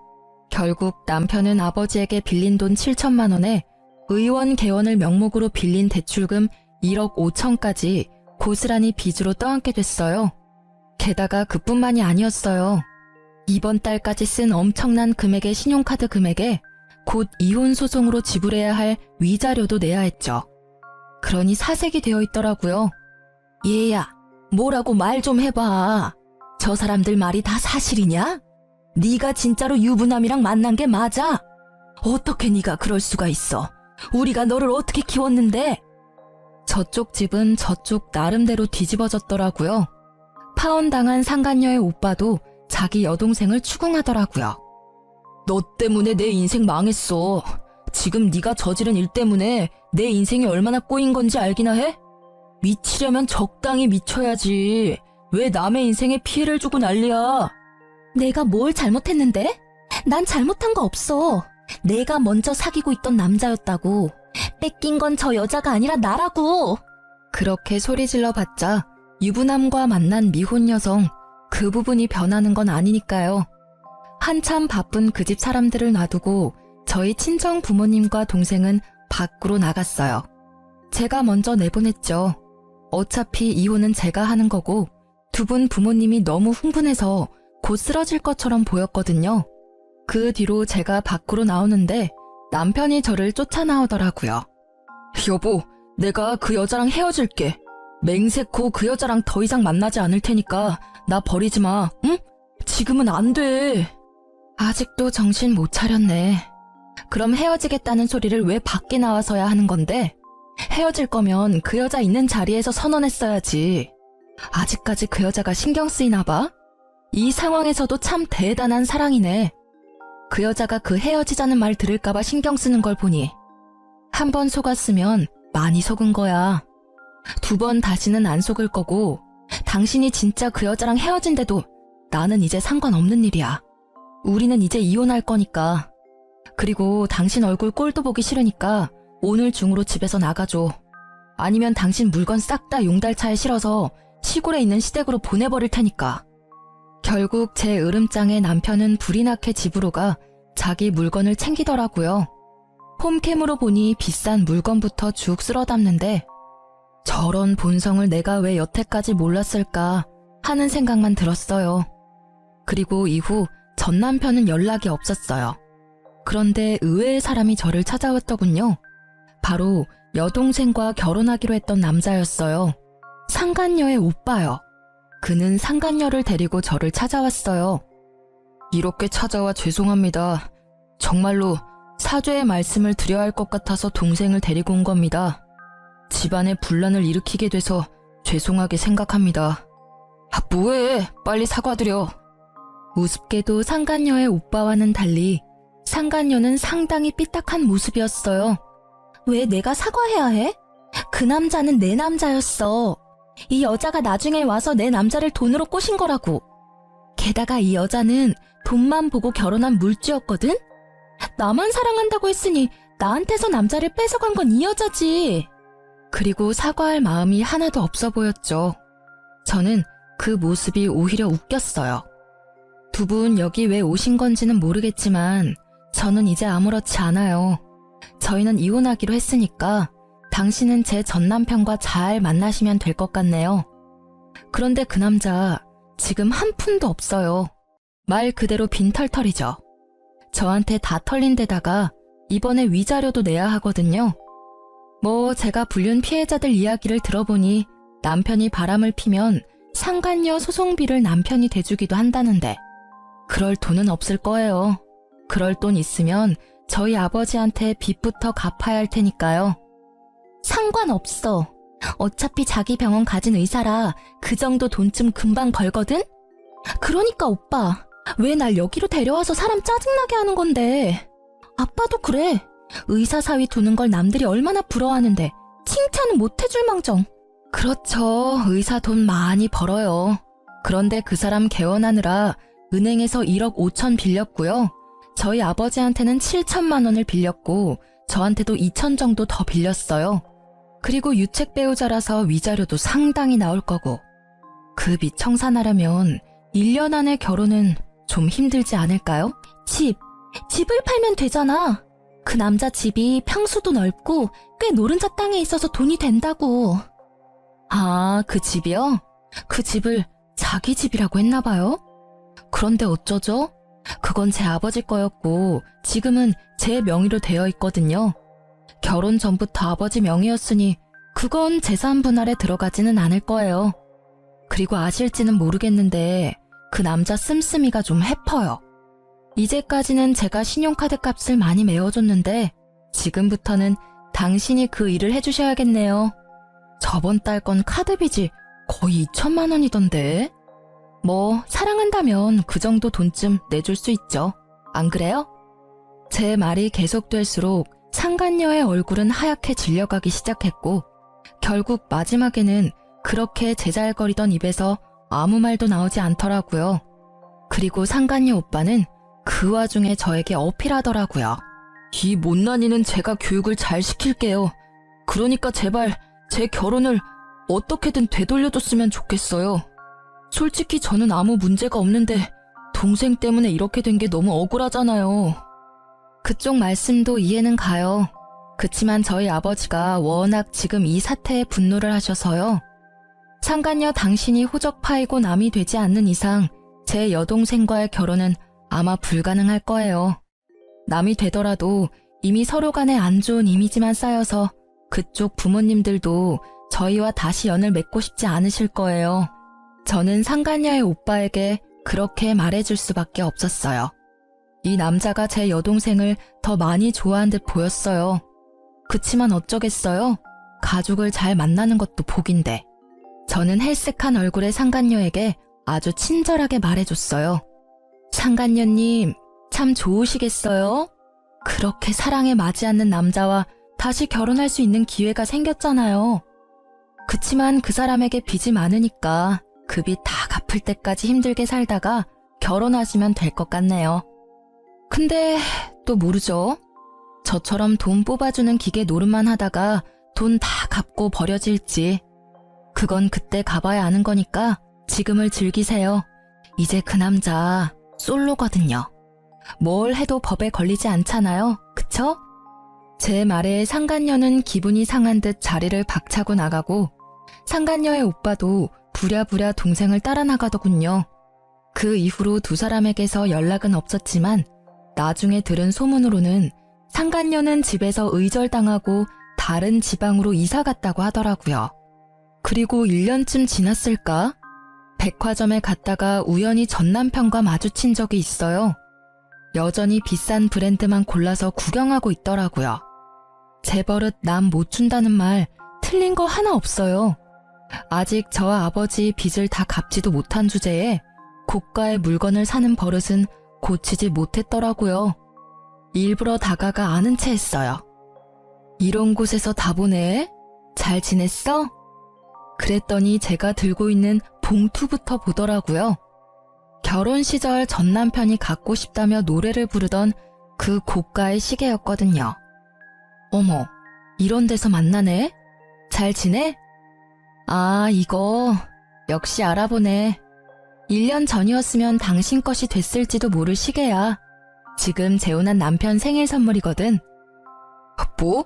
결국 남편은 아버지에게 빌린 돈 7천만 원에 의원 개원을 명목으로 빌린 대출금 1억 5천까지 고스란히 빚으로 떠안게 됐어요. 게다가 그뿐만이 아니었어요. 이번 달까지 쓴 엄청난 금액의 신용카드 금액에 곧 이혼 소송으로 지불해야 할 위자료도 내야 했죠. 그러니 사색이 되어 있더라고요. 얘야, 뭐라고 말 좀 해봐. 저 사람들 말이 다 사실이냐? 네가 진짜로 유부남이랑 만난 게 맞아? 어떻게 네가 그럴 수가 있어? 우리가 너를 어떻게 키웠는데? 저쪽 집은 저쪽 나름대로 뒤집어졌더라고요. 파혼당한 상간녀의 오빠도 자기 여동생을 추궁하더라고요. 너 때문에 내 인생 망했어. 지금 네가 저지른 일 때문에 내 인생이 얼마나 꼬인 건지 알기나 해? 미치려면 적당히 미쳐야지. 왜 남의 인생에 피해를 주고 난리야? 내가 뭘 잘못했는데? 난 잘못한 거 없어. 내가 먼저 사귀고 있던 남자였다고. 뺏긴 건 저 여자가 아니라 나라고. 그렇게 소리질러 봤자 유부남과 만난 미혼 여성, 그 부분이 변하는 건 아니니까요. 한참 바쁜 그 집 사람들을 놔두고 저희 친정 부모님과 동생은 밖으로 나갔어요. 제가 먼저 내보냈죠. 어차피 이혼은 제가 하는 거고 두 분 부모님이 너무 흥분해서 곧 쓰러질 것처럼 보였거든요. 그 뒤로 제가 밖으로 나오는데 남편이 저를 쫓아 나오더라고요. 여보, 내가 그 여자랑 헤어질게. 맹세코 그 여자랑 더 이상 만나지 않을 테니까 나 버리지 마, 응? 지금은 안 돼. 아직도 정신 못 차렸네. 그럼 헤어지겠다는 소리를 왜 밖에 나와서야 하는 건데? 헤어질 거면 그 여자 있는 자리에서 선언했어야지. 아직까지 그 여자가 신경 쓰이나 봐? 이 상황에서도 참 대단한 사랑이네. 그 여자가 그 헤어지자는 말 들을까봐 신경 쓰는 걸 보니 한 번 속았으면 많이 속은 거야. 두 번 다시는 안 속을 거고 당신이 진짜 그 여자랑 헤어진대도 나는 이제 상관없는 일이야. 우리는 이제 이혼할 거니까. 그리고 당신 얼굴 꼴도 보기 싫으니까 오늘 중으로 집에서 나가줘. 아니면 당신 물건 싹 다 용달차에 실어서 시골에 있는 시댁으로 보내버릴 테니까. 결국 제 으름장에 남편은 불이 나게 집으로 가 자기 물건을 챙기더라고요. 홈캠으로 보니 비싼 물건부터 쭉 쓸어 담는데 저런 본성을 내가 왜 여태까지 몰랐을까 하는 생각만 들었어요. 그리고 이후 전 남편은 연락이 없었어요. 그런데 의외의 사람이 저를 찾아왔더군요. 바로 여동생과 결혼하기로 했던 남자였어요. 상간녀의 오빠요. 그는 상간녀를 데리고 저를 찾아왔어요. 이렇게 찾아와 죄송합니다. 정말로 사죄의 말씀을 드려야 할 것 같아서 동생을 데리고 온 겁니다. 집안에 분란을 일으키게 돼서 죄송하게 생각합니다. 아, 뭐해? 빨리 사과드려. 우습게도 상간녀의 오빠와는 달리 상간녀는 상당히 삐딱한 모습이었어요. 왜 내가 사과해야 해? 그 남자는 내 남자였어. 이 여자가 나중에 와서 내 남자를 돈으로 꼬신 거라고. 게다가 이 여자는 돈만 보고 결혼한 물주였거든? 나만 사랑한다고 했으니 나한테서 남자를 뺏어간 건 이 여자지. 그리고 사과할 마음이 하나도 없어 보였죠. 저는 그 모습이 오히려 웃겼어요. 두 분 여기 왜 오신 건지는 모르겠지만 저는 이제 아무렇지 않아요. 저희는 이혼하기로 했으니까 당신은 제 전 남편과 잘 만나시면 될 것 같네요. 그런데 그 남자 지금 한 푼도 없어요. 말 그대로 빈털털이죠. 저한테 다 털린 데다가 이번에 위자료도 내야 하거든요. 뭐 제가 불륜 피해자들 이야기를 들어보니 남편이 바람을 피면 상간녀 소송비를 남편이 대주기도 한다는데 그럴 돈은 없을 거예요. 그럴 돈 있으면 저희 아버지한테 빚부터 갚아야 할 테니까요. 상관없어. 어차피 자기 병원 가진 의사라 그 정도 돈쯤 금방 벌거든? 그러니까 오빠, 왜 날 여기로 데려와서 사람 짜증나게 하는 건데. 아빠도 그래. 의사 사위 두는 걸 남들이 얼마나 부러워하는데 칭찬은 못 해줄 망정. 그렇죠. 의사 돈 많이 벌어요. 그런데 그 사람 개원하느라 은행에서 1억 5천 빌렸고요. 저희 아버지한테는 7천만 원을 빌렸고 저한테도 2천 정도 더 빌렸어요. 그리고 유책 배우자라서 위자료도 상당히 나올 거고. 그 빚 청산하려면 1년 안에 결혼은 좀 힘들지 않을까요? 집을 팔면 되잖아. 그 남자 집이 평수도 넓고 꽤 노른자 땅에 있어서 돈이 된다고. 아, 그 집이요? 그 집을 자기 집이라고 했나 봐요? 그런데 어쩌죠? 그건 제 아버지 거였고 지금은 제 명의로 되어 있거든요. 결혼 전부터 아버지 명의였으니 그건 재산 분할에 들어가지는 않을 거예요. 그리고 아실지는 모르겠는데 그 남자 씀씀이가 좀 해퍼요. 이제까지는 제가 신용카드 값을 많이 메워줬는데 지금부터는 당신이 그 일을 해주셔야겠네요. 저번 달 건 카드빚이 거의 2천만 원이던데. 뭐 사랑한다면 그 정도 돈쯤 내줄 수 있죠. 안 그래요? 제 말이 계속될수록 상간녀의 얼굴은 하얗게 질려가기 시작했고 결국 마지막에는 그렇게 제잘거리던 입에서 아무 말도 나오지 않더라고요. 그리고 상간녀 오빠는 그 와중에 저에게 어필하더라고요. 이 못난이는 제가 교육을 잘 시킬게요. 그러니까 제발 제 결혼을 어떻게든 되돌려줬으면 좋겠어요. 솔직히 저는 아무 문제가 없는데 동생 때문에 이렇게 된 게 너무 억울하잖아요. 그쪽 말씀도 이해는 가요. 그치만 저희 아버지가 워낙 지금 이 사태에 분노를 하셔서요. 상간녀 당신이 호적파이고 남이 되지 않는 이상 제 여동생과의 결혼은 아마 불가능할 거예요. 남이 되더라도 이미 서로 간에 안 좋은 이미지만 쌓여서 그쪽 부모님들도 저희와 다시 연을 맺고 싶지 않으실 거예요. 저는 상간녀의 오빠에게 그렇게 말해줄 수밖에 없었어요. 이 남자가 제 여동생을 더 많이 좋아한 듯 보였어요. 그치만 어쩌겠어요? 가족을 잘 만나는 것도 복인데. 저는 헬쓱한 얼굴의 상간녀에게 아주 친절하게 말해줬어요. 상간녀님, 참 좋으시겠어요? 그렇게 사랑에 맞지 않는 남자와 다시 결혼할 수 있는 기회가 생겼잖아요. 그치만 그 사람에게 빚이 많으니까 그 빚 다 갚을 때까지 힘들게 살다가 결혼하시면 될 것 같네요. 근데 또 모르죠? 저처럼 돈 뽑아주는 기계 노릇만 하다가 돈 다 갚고 버려질지. 그건 그때 가봐야 아는 거니까 지금을 즐기세요. 이제 그 남자 솔로거든요. 뭘 해도 법에 걸리지 않잖아요. 그쵸? 제 말에 상간녀는 기분이 상한 듯 자리를 박차고 나가고 상간녀의 오빠도 부랴부랴 동생을 따라 나가더군요. 그 이후로 두 사람에게서 연락은 없었지만 나중에 들은 소문으로는 상간녀는 집에서 의절당하고 다른 지방으로 이사 갔다고 하더라고요. 그리고 1년쯤 지났을까? 백화점에 갔다가 우연히 전 남편과 마주친 적이 있어요. 여전히 비싼 브랜드만 골라서 구경하고 있더라고요. 제 버릇 남 못 준다는 말 틀린 거 하나 없어요. 아직 저와 아버지 빚을 다 갚지도 못한 주제에 고가의 물건을 사는 버릇은 고치지 못했더라고요. 일부러 다가가 아는 체 했어요. 이런 곳에서 다 보네? 잘 지냈어? 그랬더니 제가 들고 있는 봉투부터 보더라고요. 결혼 시절 전 남편이 갖고 싶다며 노래를 부르던 그 고가의 시계였거든요. 어머, 이런 데서 만나네? 잘 지내? 아, 이거 역시 알아보네. 1년 전이었으면 당신 것이 됐을지도 모를 시계야. 지금 재혼한 남편 생일 선물이거든. 뭐?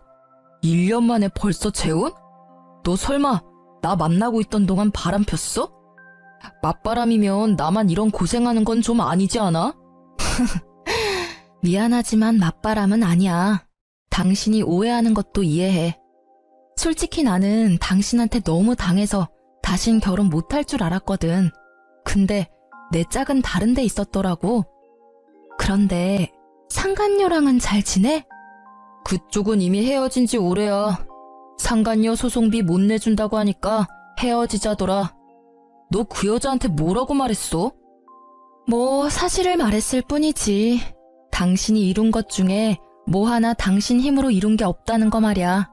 1년 만에 벌써 재혼? 너 설마 나 만나고 있던 동안 바람 폈어? 맞바람이면 나만 이런 고생하는 건 좀 아니지 않아? 미안하지만 맞바람은 아니야. 당신이 오해하는 것도 이해해. 솔직히 나는 당신한테 너무 당해서 다신 결혼 못할 줄 알았거든. 근데 내 짝은 다른 데 있었더라고. 그런데 상간녀랑은 잘 지내? 그쪽은 이미 헤어진 지 오래야. 상간녀 소송비 못 내준다고 하니까 헤어지자더라. 너 그 여자한테 뭐라고 말했어? 뭐 사실을 말했을 뿐이지. 당신이 이룬 것 중에 뭐 하나 당신 힘으로 이룬 게 없다는 거 말이야.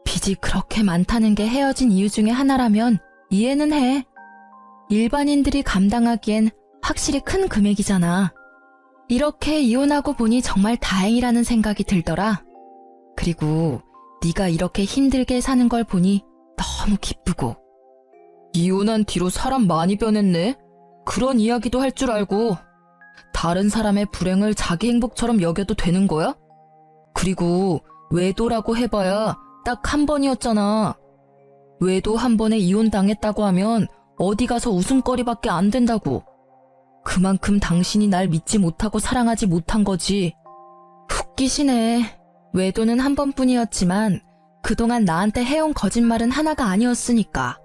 빚이 그렇게 많다는 게 헤어진 이유 중에 하나라면 이해는 해. 일반인들이 감당하기엔 확실히 큰 금액이잖아. 이렇게 이혼하고 보니 정말 다행이라는 생각이 들더라. 그리고 네가 이렇게 힘들게 사는 걸 보니 너무 기쁘고. 이혼한 뒤로 사람 많이 변했네. 그런 이야기도 할 줄 알고. 다른 사람의 불행을 자기 행복처럼 여겨도 되는 거야? 그리고 외도라고 해봐야 딱 한 번이었잖아. 외도 한 번에 이혼당했다고 하면 어디 가서 웃음거리밖에 안 된다고. 그만큼 당신이 날 믿지 못하고 사랑하지 못한 거지. 웃기시네. 외도는 한 번뿐이었지만 그동안 나한테 해온 거짓말은 하나가 아니었으니까.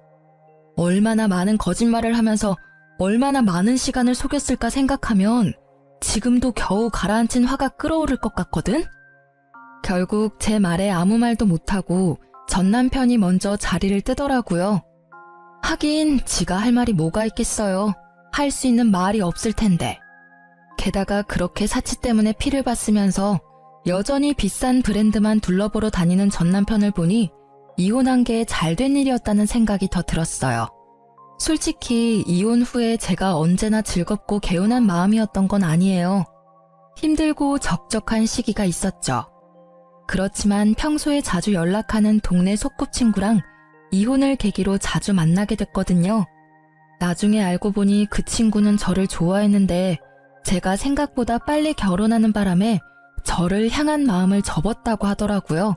얼마나 많은 거짓말을 하면서 얼마나 많은 시간을 속였을까 생각하면 지금도 겨우 가라앉힌 화가 끓어오를 것 같거든? 결국 제 말에 아무 말도 못하고 전 남편이 먼저 자리를 뜨더라고요. 하긴 지가 할 말이 뭐가 있겠어요. 할 수 있는 말이 없을 텐데. 게다가 그렇게 사치 때문에 피를 봤으면서 여전히 비싼 브랜드만 둘러보러 다니는 전 남편을 보니 이혼한 게 잘된 일이었다는 생각이 더 들었어요. 솔직히 이혼 후에 제가 언제나 즐겁고 개운한 마음이었던 건 아니에요. 힘들고 적적한 시기가 있었죠. 그렇지만 평소에 자주 연락하는 동네 소꿉친구랑 이혼을 계기로 자주 만나게 됐거든요. 나중에 알고 보니 그 친구는 저를 좋아했는데 제가 생각보다 빨리 결혼하는 바람에 저를 향한 마음을 접었다고 하더라고요.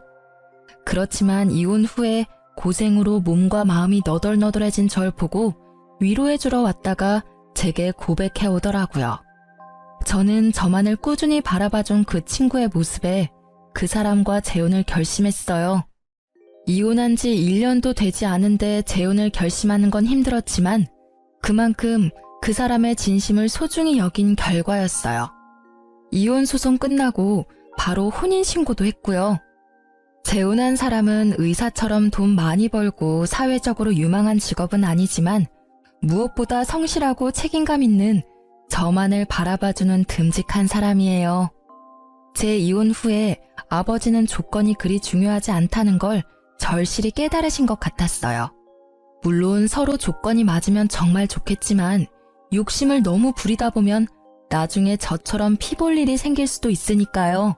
그렇지만 이혼 후에 고생으로 몸과 마음이 너덜너덜해진 절 보고 위로해주러 왔다가 제게 고백해 오더라고요. 저는 저만을 꾸준히 바라봐준 그 친구의 모습에 그 사람과 재혼을 결심했어요. 이혼한 지 1년도 되지 않은데 재혼을 결심하는 건 힘들었지만 그만큼 그 사람의 진심을 소중히 여긴 결과였어요. 이혼 소송 끝나고 바로 혼인신고도 했고요. 재혼한 사람은 의사처럼 돈 많이 벌고 사회적으로 유망한 직업은 아니지만 무엇보다 성실하고 책임감 있는 저만을 바라봐주는 듬직한 사람이에요. 제 이혼 후에 아버지는 조건이 그리 중요하지 않다는 걸 절실히 깨달으신 것 같았어요. 물론 서로 조건이 맞으면 정말 좋겠지만 욕심을 너무 부리다 보면 나중에 저처럼 피 볼 일이 생길 수도 있으니까요.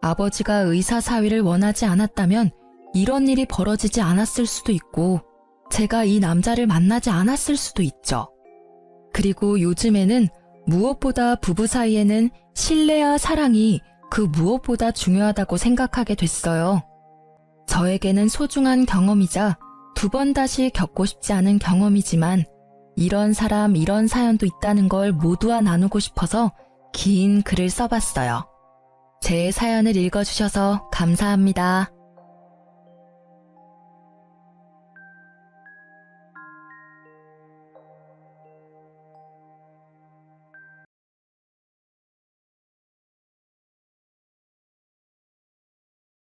아버지가 의사 사위를 원하지 않았다면 이런 일이 벌어지지 않았을 수도 있고 제가 이 남자를 만나지 않았을 수도 있죠. 그리고 요즘에는 무엇보다 부부 사이에는 신뢰와 사랑이 그 무엇보다 중요하다고 생각하게 됐어요. 저에게는 소중한 경험이자 두 번 다시 겪고 싶지 않은 경험이지만 이런 사람, 이런 사연도 있다는 걸 모두와 나누고 싶어서 긴 글을 써봤어요. 제 사연을 읽어주셔서 감사합니다.